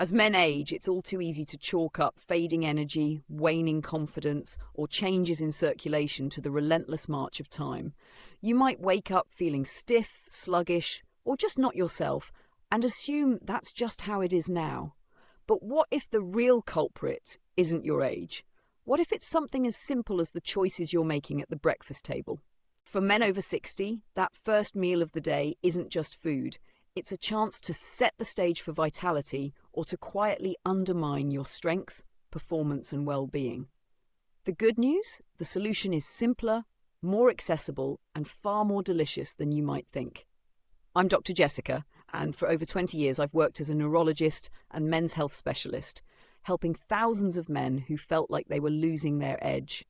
As men age, it's all too easy to chalk up fading energy, waning confidence, or changes in circulation to the relentless march of time. You might wake up feeling stiff, sluggish, or just not yourself, and assume that's just how it is now. But what if the real culprit isn't your age? What if it's something as simple as the choices you're making at the breakfast table? For men over 60, that first meal of the day isn't just food. It's a chance to set the stage for vitality or to quietly undermine your strength, performance, and well-being. The good news? The solution is simpler, more accessible, and far more delicious than you might think. I'm Dr. Jessica, and for over 20 years I've worked as a neurologist and men's health specialist, helping thousands of men who felt like they were losing their edge.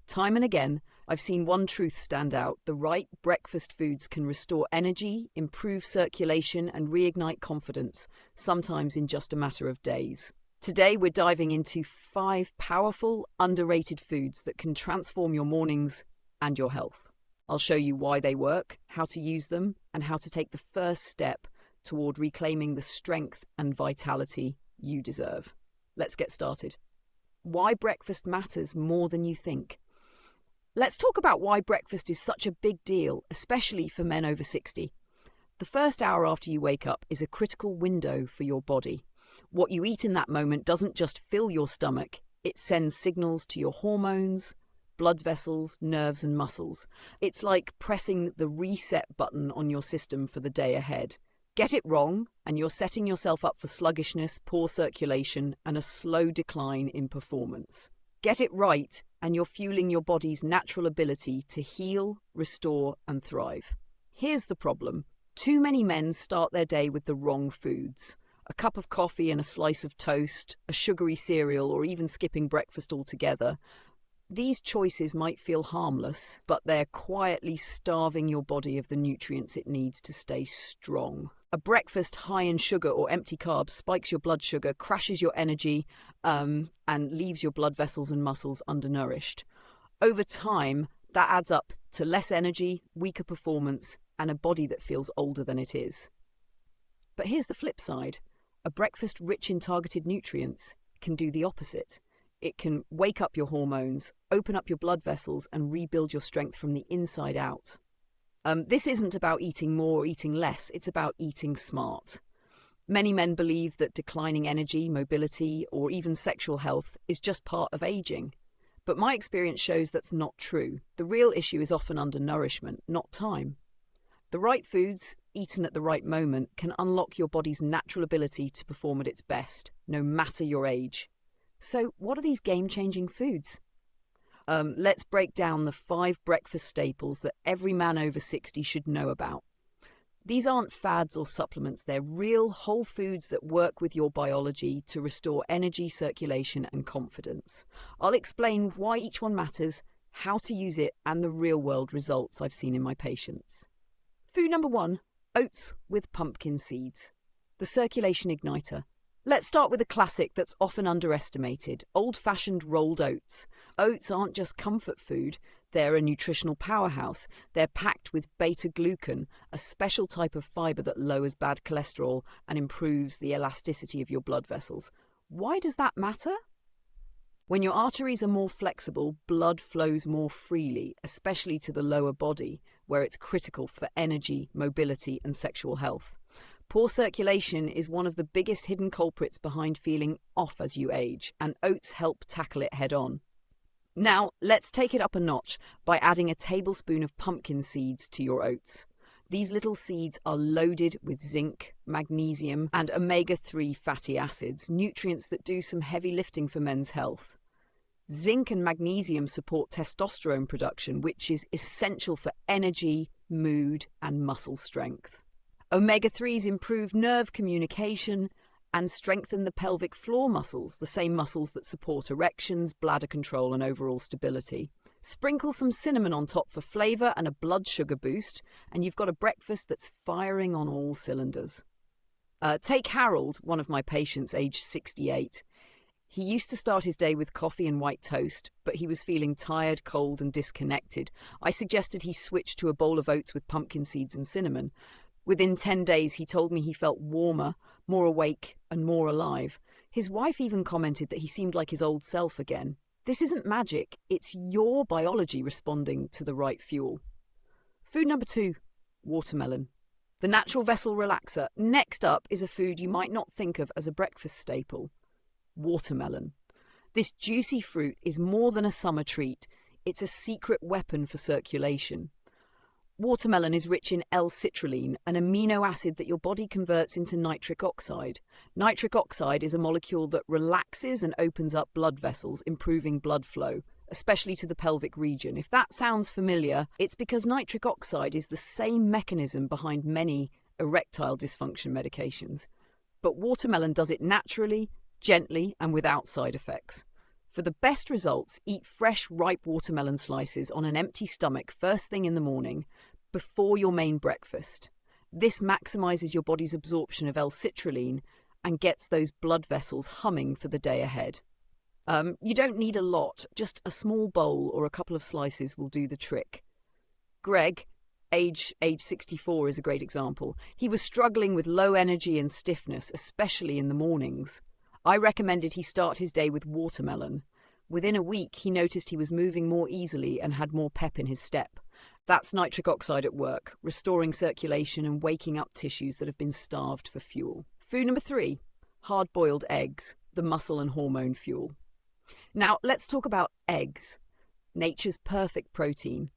Time and again, I've seen one truth stand out: the right breakfast foods can restore energy, improve circulation, and reignite confidence, sometimes in just a matter of days. Today, we're diving into 5 powerful, underrated foods that can transform your mornings and your health. I'll show you why they work, how to use them, and how to take the first step toward reclaiming the strength and vitality you deserve. Let's get started. Why breakfast matters more than you think. Let's talk about why breakfast is such a big deal, especially for men over 60. The first hour after you wake up is a critical window for your body. What you eat in that moment doesn't just fill your stomach, it sends signals to your hormones, blood vessels, nerves, and muscles. It's like pressing the reset button on your system for the day ahead. Get it wrong, and you're setting yourself up for sluggishness, poor circulation, and a slow decline in performance. Get it right, and you're fueling your body's natural ability to heal, restore, and thrive. Here's the problem. Too many men start their day with the wrong foods. A cup of coffee and a slice of toast, a sugary cereal, or even skipping breakfast altogether. These choices might feel harmless, but they're quietly starving your body of the nutrients it needs to stay strong. A breakfast high in sugar or empty carbs spikes your blood sugar, crashes your energy, and leaves your blood vessels and muscles undernourished. Over time, that adds up to less energy, weaker performance, and a body that feels older than it is. But here's the flip side. A breakfast rich in targeted nutrients can do the opposite. It can wake up your hormones, open up your blood vessels, and rebuild your strength from the inside out. This isn't about eating more or eating less, it's about eating smart. Many men believe that declining energy, mobility, or even sexual health is just part of aging. But my experience shows that's not true. The real issue is often undernourishment, not time. The right foods, eaten at the right moment, can unlock your body's natural ability to perform at its best, no matter your age. So, what are these game-changing foods? Let's break down the 5 breakfast staples that every man over 60 should know about. These aren't fads or supplements, they're real whole foods that work with your biology to restore energy, circulation, and confidence. I'll explain why each one matters, how to use it, and the real-world results I've seen in my patients. Food number 1, oats with pumpkin seeds. The circulation igniter. Let's start with a classic that's often underestimated, old-fashioned rolled oats. Oats aren't just comfort food, they're a nutritional powerhouse. They're packed with beta-glucan, a special type of fibre that lowers bad cholesterol and improves the elasticity of your blood vessels. Why does that matter? When your arteries are more flexible, blood flows more freely, especially to the lower body, where it's critical for energy, mobility, and sexual health. Poor circulation is one of the biggest hidden culprits behind feeling off as you age, and oats help tackle it head on. Now, let's take it up a notch by adding a tablespoon of pumpkin seeds to your oats. These little seeds are loaded with zinc, magnesium, and omega-3 fatty acids, nutrients that do some heavy lifting for men's health. Zinc and magnesium support testosterone production, which is essential for energy, mood, and muscle strength. Omega-3s improve nerve communication and strengthen the pelvic floor muscles, the same muscles that support erections, bladder control, and overall stability. Sprinkle some cinnamon on top for flavour and a blood sugar boost, and you've got a breakfast that's firing on all cylinders. Take Harold, one of my patients, aged 68. He used to start his day with coffee and white toast, but he was feeling tired, cold, and disconnected. I suggested he switch to a bowl of oats with pumpkin seeds and cinnamon. Within 10 days, he told me he felt warmer, more awake, and more alive. His wife even commented that he seemed like his old self again. This isn't magic, it's your biology responding to the right fuel. Food number 2, watermelon. The natural vessel relaxer. Next up is a food you might not think of as a breakfast staple. Watermelon. This juicy fruit is more than a summer treat. It's a secret weapon for circulation. Watermelon is rich in L-citrulline, an amino acid that your body converts into nitric oxide. Nitric oxide is a molecule that relaxes and opens up blood vessels, improving blood flow, especially to the pelvic region. If that sounds familiar, it's because nitric oxide is the same mechanism behind many erectile dysfunction medications. But watermelon does it naturally, gently, and without side effects. For the best results, eat fresh, ripe watermelon slices on an empty stomach first thing in the morning, before your main breakfast. This maximizes your body's absorption of L-citrulline and gets those blood vessels humming for the day ahead. You don't need a lot, just a small bowl or a couple of slices will do the trick. Greg, age 64, is a great example. He was struggling with low energy and stiffness, especially in the mornings. I recommended he start his day with watermelon. Within a week, he noticed he was moving more easily and had more pep in his step. That's nitric oxide at work, restoring circulation and waking up tissues that have been starved for fuel. Food number 3, hard-boiled eggs, the muscle and hormone fuel. Now, let's talk about eggs, nature's perfect protein.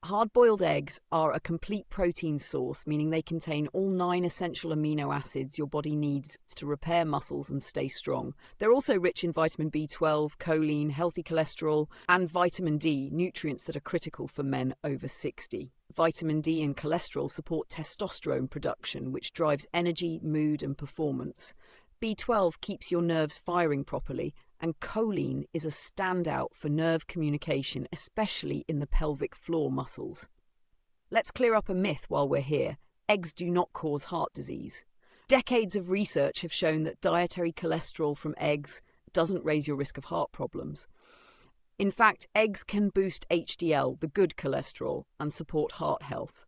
Hard-boiled eggs are a complete protein source, meaning they contain all 9 essential amino acids your body needs to repair muscles and stay strong. They're also rich in vitamin B12, choline, healthy cholesterol, and vitamin D, nutrients that are critical for men over 60. Vitamin D and cholesterol support testosterone production, which drives energy, mood, and performance. B12 keeps your nerves firing properly, and choline is a standout for nerve communication, especially in the pelvic floor muscles. Let's clear up a myth while we're here. Eggs do not cause heart disease. Decades of research have shown that dietary cholesterol from eggs doesn't raise your risk of heart problems. In fact, eggs can boost HDL, the good cholesterol, and support heart health.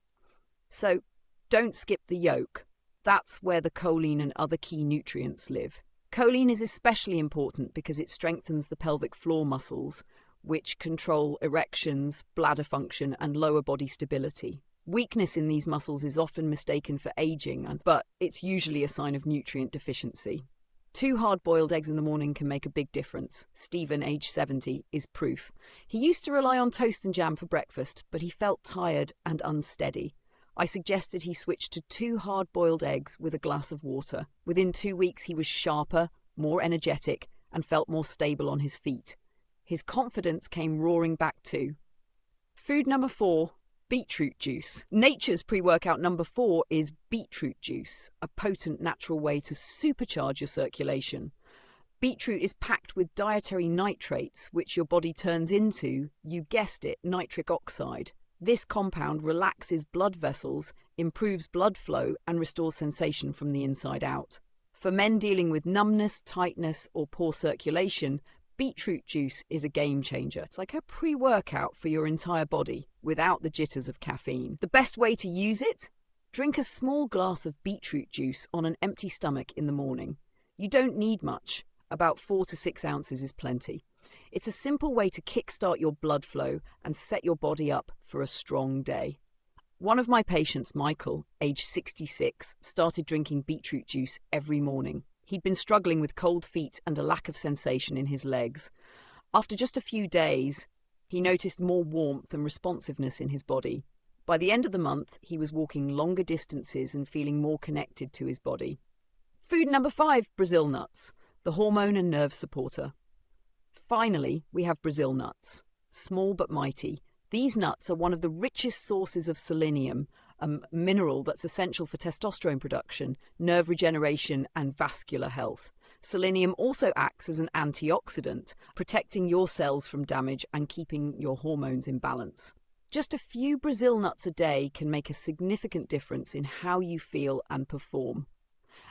So don't skip the yolk. That's where the choline and other key nutrients live. Choline is especially important because it strengthens the pelvic floor muscles, which control erections, bladder function, and lower body stability. Weakness in these muscles is often mistaken for aging, but it's usually a sign of nutrient deficiency. 2 hard-boiled eggs in the morning can make a big difference. Stephen, age 70, is proof. He used to rely on toast and jam for breakfast, but he felt tired and unsteady. I suggested he switch to 2 hard-boiled eggs with a glass of water. Within 2 weeks, he was sharper, more energetic, and felt more stable on his feet. His confidence came roaring back too. Food number 4, beetroot juice. Nature's pre-workout number 4 is beetroot juice, a potent natural way to supercharge your circulation. Beetroot is packed with dietary nitrates, which your body turns into, you guessed it, nitric oxide. This compound relaxes blood vessels, improves blood flow, and restores sensation from the inside out. For men dealing with numbness, tightness, or poor circulation, beetroot juice is a game changer. It's like a pre-workout for your entire body, without the jitters of caffeine. The best way to use it? Drink a small glass of beetroot juice on an empty stomach in the morning. You don't need much. About 4 to 6 ounces is plenty. It's a simple way to kickstart your blood flow and set your body up for a strong day. One of my patients, Michael, age 66, started drinking beetroot juice every morning. He'd been struggling with cold feet and a lack of sensation in his legs. After just a few days, he noticed more warmth and responsiveness in his body. By the end of the month, he was walking longer distances and feeling more connected to his body. Food number 5, Brazil nuts, the hormone and nerve supporter. Finally, we have Brazil nuts. Small but mighty. These nuts are one of the richest sources of selenium, a mineral that's essential for testosterone production, nerve regeneration, and vascular health. Selenium also acts as an antioxidant, protecting your cells from damage and keeping your hormones in balance. Just a few Brazil nuts a day can make a significant difference in how you feel and perform.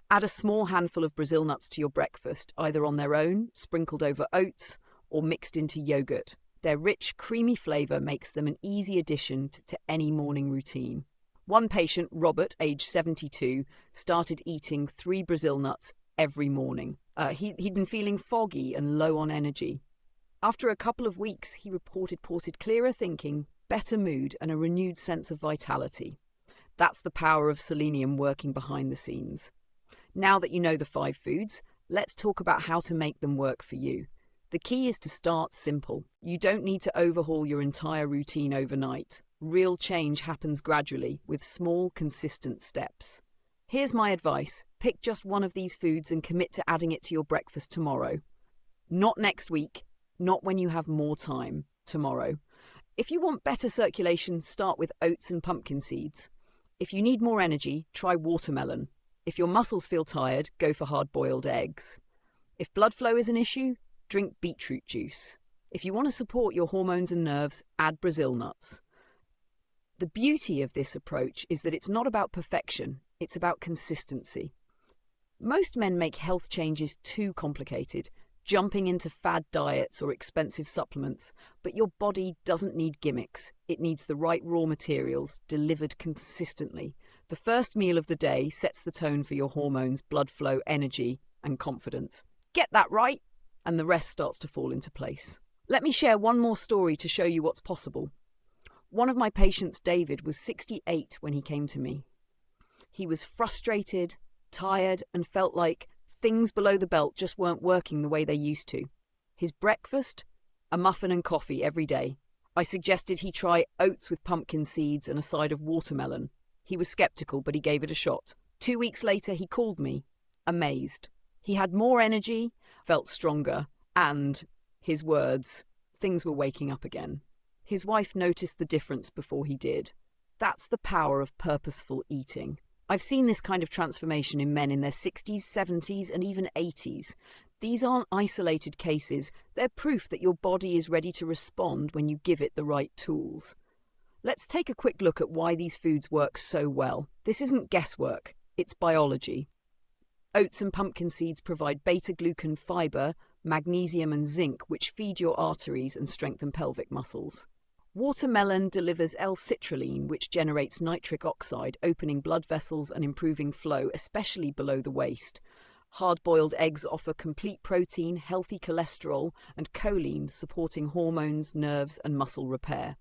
Add a small handful of Brazil nuts to your breakfast, either on their own, sprinkled over oats, or mixed into yogurt. Their rich, creamy flavour makes them an easy addition to any morning routine. One patient, Robert, age 72, started eating 3 Brazil nuts every morning. He'd been feeling foggy and low on energy. After a couple of weeks, he reported clearer thinking, better mood, and a renewed sense of vitality. That's the power of selenium working behind the scenes. Now that you know the 5 foods, let's talk about how to make them work for you. The key is to start simple. You don't need to overhaul your entire routine overnight. Real change happens gradually with small, consistent steps. Here's my advice. Pick just one of these foods and commit to adding it to your breakfast tomorrow. Not next week, not when you have more time, tomorrow. If you want better circulation, start with oats and pumpkin seeds. If you need more energy, try watermelon. If your muscles feel tired, go for hard-boiled eggs. If blood flow is an issue, drink beetroot juice. If you want to support your hormones and nerves, add Brazil nuts. The beauty of this approach is that it's not about perfection, it's about consistency. Most men make health changes too complicated, jumping into fad diets or expensive supplements, but your body doesn't need gimmicks. It needs the right raw materials delivered consistently. The first meal of the day sets the tone for your hormones, blood flow, energy, and confidence. Get that right, and the rest starts to fall into place. Let me share one more story to show you what's possible. One of my patients, David, was 68 when he came to me. He was frustrated, tired, and felt like things below the belt just weren't working the way they used to. His breakfast? A muffin and coffee every day. I suggested he try oats with pumpkin seeds and a side of watermelon. He was skeptical, but he gave it a shot. 2 weeks later, he called me, amazed. He had more energy, felt stronger, and, his words, things were waking up again. His wife noticed the difference before he did. That's the power of purposeful eating. I've seen this kind of transformation in men in their 60s, 70s, and even 80s. These aren't isolated cases. They're proof that your body is ready to respond when you give it the right tools. Let's take a quick look at why these foods work so well. This isn't guesswork, it's biology. Oats and pumpkin seeds provide beta-glucan fiber, magnesium and zinc, which feed your arteries and strengthen pelvic muscles. Watermelon delivers L-citrulline, which generates nitric oxide, opening blood vessels and improving flow, especially below the waist. Hard-boiled eggs offer complete protein, healthy cholesterol, and choline, supporting hormones, nerves, and muscle repair.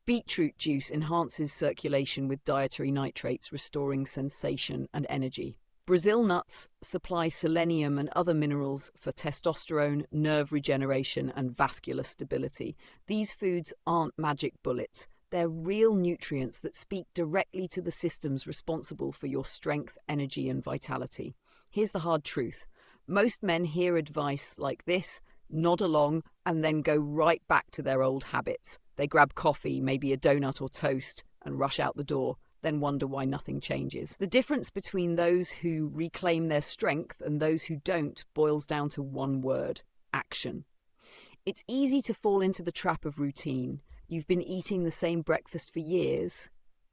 Beetroot juice enhances circulation with dietary nitrates, restoring sensation and energy. Brazil nuts supply selenium and other minerals for testosterone, nerve regeneration, and vascular stability. These foods aren't magic bullets. They're real nutrients that speak directly to the systems responsible for your strength, energy, and vitality. Here's the hard truth. Most men hear advice like this, nod along, and then go right back to their old habits. They grab coffee, maybe a donut or toast, and rush out the door, then wonder why nothing changes. The difference between those who reclaim their strength and those who don't boils down to one word: action. It's easy to fall into the trap of routine. You've been eating the same breakfast for years,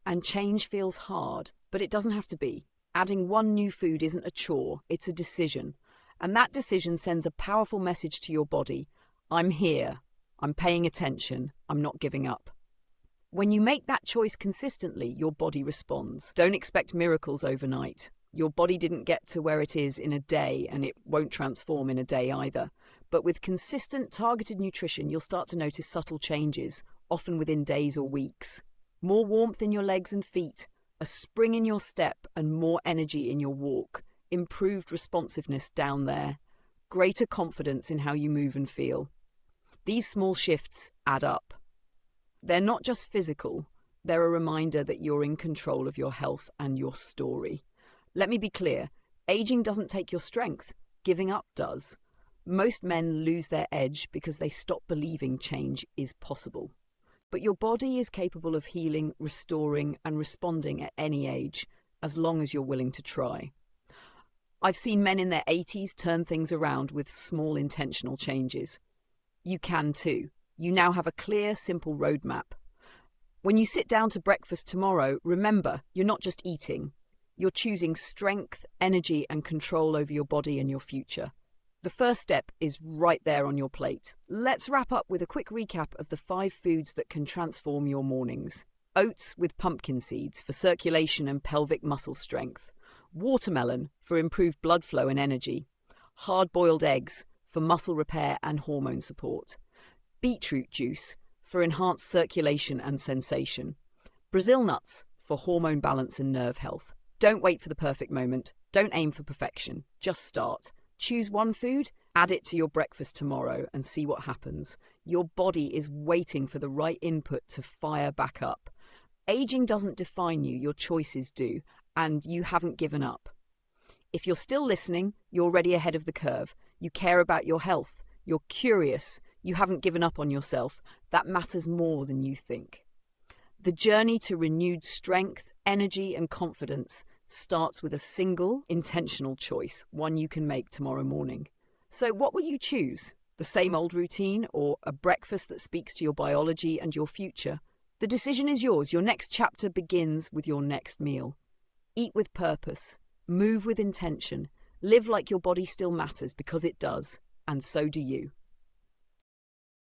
and change feels hard, but it doesn't have to be. Adding one new food isn't a chore, it's a decision. And that decision sends a powerful message to your body. I'm here. I'm paying attention. I'm not giving up. When you make that choice consistently, your body responds. Don't expect miracles overnight. Your body didn't get to where it is in a day, and it won't transform in a day either. But with consistent, targeted nutrition, you'll start to notice subtle changes, often within days or weeks. More warmth in your legs and feet, a spring in your step, and more energy in your walk. Improved responsiveness down there. Greater confidence in how you move and feel. These small shifts add up. They're not just physical, they're a reminder that you're in control of your health and your story. Let me be clear, aging doesn't take your strength, giving up does. Most men lose their edge because they stop believing change is possible. But your body is capable of healing, restoring, and responding at any age, as long as you're willing to try. I've seen men in their 80s turn things around with small intentional changes. You can too. You now have a clear, simple roadmap. When you sit down to breakfast tomorrow, remember, you're not just eating. You're choosing strength, energy, and control over your body and your future. The first step is right there on your plate. Let's wrap up with a quick recap of the 5 foods that can transform your mornings. Oats with pumpkin seeds for circulation and pelvic muscle strength. Watermelon for improved blood flow and energy. Hard-boiled eggs for muscle repair and hormone support. Beetroot juice for enhanced circulation and sensation. Brazil nuts for hormone balance and nerve health. Don't wait for the perfect moment. Don't aim for perfection. Just start. Choose one food, add it to your breakfast tomorrow, and see what happens. Your body is waiting for the right input to fire back up. Aging doesn't define you, your choices do, and you haven't given up. If you're still listening, you're already ahead of the curve. You care about your health. You're curious. You haven't given up on yourself. That matters more than you think. The journey to renewed strength, energy, and confidence starts with a single, intentional choice, one you can make tomorrow morning. So what will you choose? The same old routine or a breakfast that speaks to your biology and your future? The decision is yours. Your next chapter begins with your next meal. Eat with purpose. Move with intention. Live like your body still matters, because it does, and so do you.